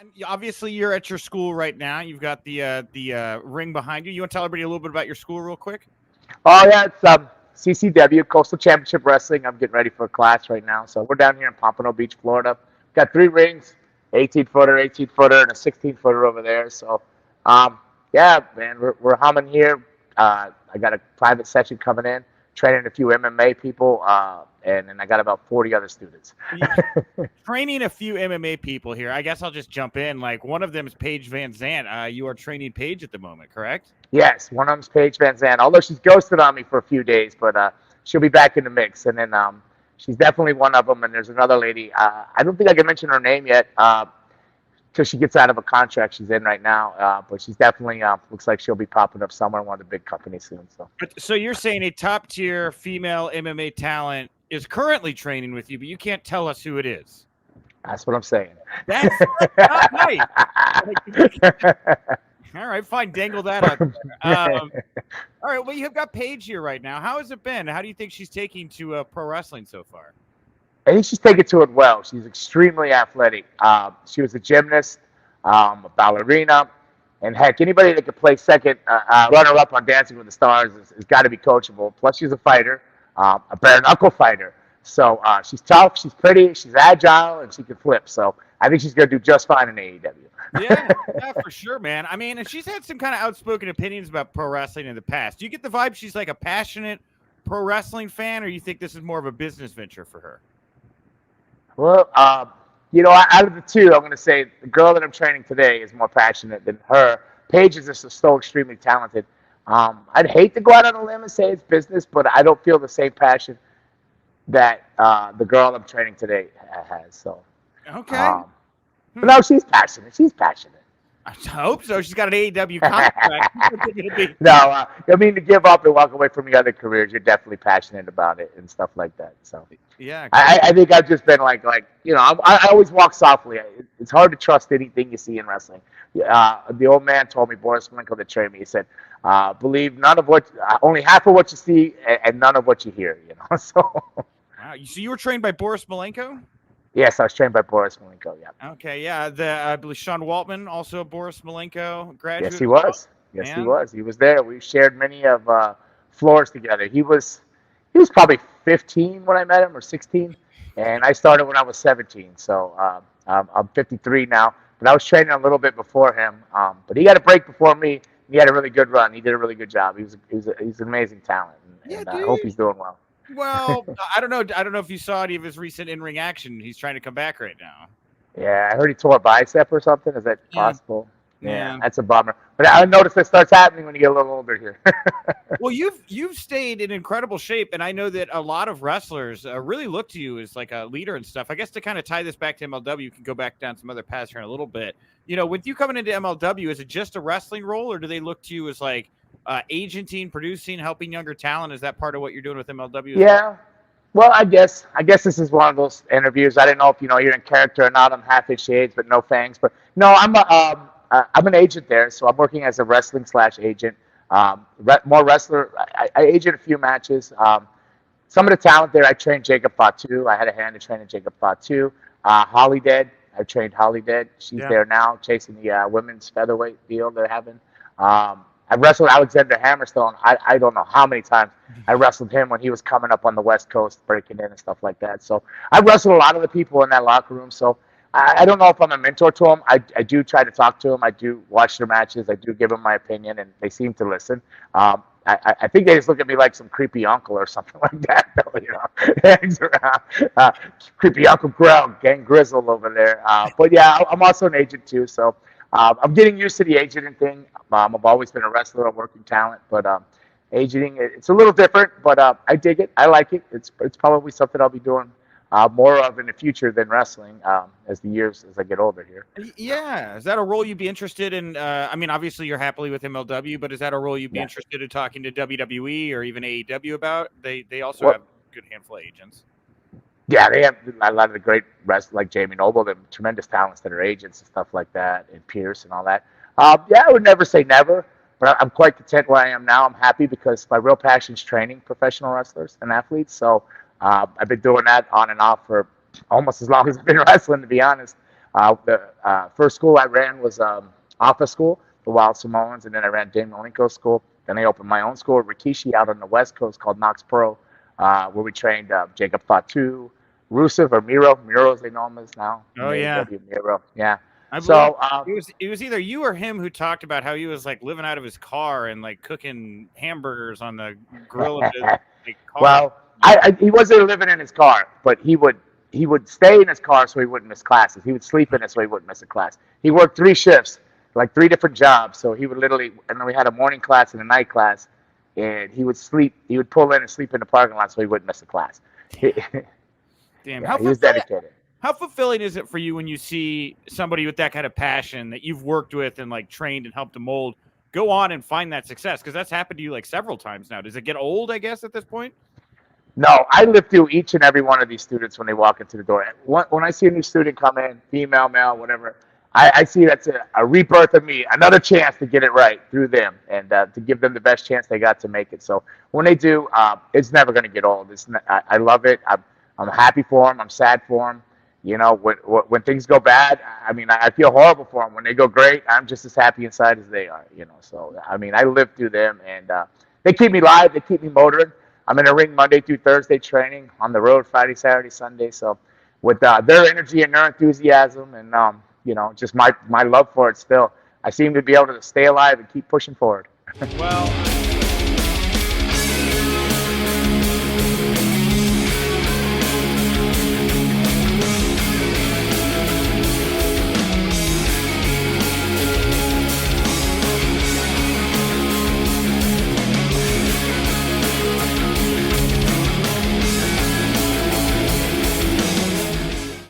And obviously, you're at your school right now. You've got the ring behind you. You want to tell everybody a little bit about your school real quick? Oh yeah, it's CCW, Coastal Championship Wrestling. I'm getting ready for a class right now. So we're down here in Pompano Beach, Florida. Got 3 rings, 18-footer, 18-footer, and a 16-footer over there. So, yeah, man, we're humming here. I got a private session coming in, training a few MMA people, and then I got about 40 other students. Training a few MMA people here. I guess I'll just jump in. Like, one of them is Paige VanZant. You are training Paige at the moment, correct? Yes, one of them's Paige VanZant, although she's ghosted on me for a few days, but she'll be back in the mix. And then she's definitely one of them. And there's another lady. I don't think I can mention her name yet till she gets out of a contract she's in right now. But she's definitely looks like she'll be popping up somewhere in one of the big companies soon. So you're saying a top-tier female MMA talent is currently training with you, but you can't tell us who it is. That's what I'm saying. That's not nice. All right, fine. Dangle that out there. All right, well, you've got Paige here right now. How has it been? How do you think she's taking to pro wrestling so far? I think she's taken to it well. She's extremely athletic. She was a gymnast, a ballerina, and heck, anybody that could play second runner-up on Dancing with the Stars has got to be coachable. Plus, she's a fighter, a bare-knuckle fighter. So she's tough, she's pretty, she's agile, and she can flip. So I think she's going to do just fine in AEW. Yeah, for sure, man. I mean, and she's had some kind of outspoken opinions about pro wrestling in the past. Do you get the vibe she's like a passionate pro wrestling fan, or you think this is more of a business venture for her? Well, out of the two, I'm going to say the girl that I'm training today is more passionate than her. Paige is just so extremely talented. I'd hate to go out on a limb and say it's business, but I don't feel the same passion that the girl I'm training today has. So, okay. But no, she's passionate. She's passionate. I hope so. She's got an AEW contract. No, I mean, to give up and walk away from your other careers, you're definitely passionate about it and stuff like that. So yeah, I think I've just been like I always walk softly. It's hard to trust anything you see in wrestling. The old man told me, Boris Malenko, that trained me. He said, "Believe only half of what you see and none of what you hear." So. Wow. So you were trained by Boris Malenko? Yes, I was trained by Boris Malenko, yeah. Okay, yeah. I believe Sean Waltman, also a Boris Malenko graduate. Yes, he was. Yes, he was. He was there. We shared many of floors together. He was probably 15 when I met him, or 16, and I started when I was 17. So I'm 53 now, but I was training a little bit before him. But he got a break before me. He had a really good run. He did a really good job. He's an amazing talent, and I hope he's doing well. Well, I don't know. I don't know if you saw any of his recent in-ring action. He's trying to come back right now. Yeah, I heard he tore a bicep or something. Is that possible? Yeah, that's a bummer. But I noticed that starts happening when you get a little older here. Well, you've stayed in incredible shape, and I know that a lot of wrestlers really look to you as like a leader and stuff. I guess to kind of tie this back to MLW, you can go back down some other paths here in a little bit. With you coming into MLW, is it just a wrestling role, or do they look to you as like agenting, producing, helping younger talent? Is that part of what you're doing with MLW? Yeah. Well, I guess this is one of those interviews. I didn't know if you're in character or not. I'm half-inch shades, but no fangs. But no, I'm an agent there, so I'm working as a wrestling/agent. More wrestler. I agent a few matches. Some of the talent there, I trained Jacob Fatu. I had a hand in training Jacob Fatu. Holly Dead. I trained Holly Dead. She's there now, chasing the women's featherweight deal they're having. I wrestled Alexander Hammerstone. I don't know how many times I wrestled him when he was coming up on the West Coast, breaking in and stuff like that. So I wrestled a lot of the people in that locker room. So I don't know if I'm a mentor to them. I do try to talk to them. I do watch their matches. I do give them my opinion, and they seem to listen. I think they just look at me like some creepy uncle or something like that, though, hangs around. Creepy Uncle Gang Grizzle over there. But yeah, I'm also an agent too, so I'm getting used to the agenting thing. I've always been a wrestler, a working talent, but agenting, it's a little different, but I dig it. I like it. It's probably something I'll be doing more of in the future than wrestling as I get older here. Yeah. Is that a role you'd be interested in? I mean, obviously you're happily with MLW, but is that a role you'd be interested in talking to WWE or even AEW about? They also have a good handful of agents. Yeah, they have a lot of the great wrestlers like Jamie Noble, the tremendous talents that are agents and stuff like that, and Pierce and all that. Yeah, I would never say never, but I'm quite content where I am now. I'm happy because my real passion is training professional wrestlers and athletes. So I've been doing that on and off for almost as long as I've been wrestling, to be honest. The first school I ran was Office School, the Wild Samoans, and then I ran Dave Malenko School. Then I opened my own school, Rikishi, out on the West Coast called Knox Pro, where we trained Jacob Fatu, Rusev, or Miro as they know him as now. Oh, yeah. Miro, yeah. I So it was either you or him who talked about how he was like living out of his car and like cooking hamburgers on the grill of his car. Well, he wasn't living in his car, but he would stay in his car so he wouldn't miss classes. He would sleep in it so he wouldn't miss a class. He worked 3 shifts, like 3 different jobs. So he would literally, and then we had a morning class and a night class, and he would sleep. He would pull in and sleep in the parking lot so he wouldn't miss a class. Damn, Yeah, he was dedicated. How fulfilling is it for you when you see somebody with that kind of passion that you've worked with and like trained and helped to mold go on and find that success? Because that's happened to you like several times now. Does it get old, I guess, at this point? No, I live through each and every one of these students when they walk into the door. When I see a new student come in, female, male, whatever, I see that's a rebirth of me, another chance to get it right through them and to give them the best chance they got to make it. So when they do, it's never going to get old. I love it. I'm happy for them. I'm sad for them. You know, when things go bad, I mean, I feel horrible for them. When they go great, I'm just as happy inside as they are, you know. So, I mean, I live through them, and they keep me live. They keep me motored. I'm in a ring Monday through Thursday training, on the road Friday, Saturday, Sunday. So with their energy and their enthusiasm and, you know, just my love for it still, I seem to be able to stay alive and keep pushing forward. Well,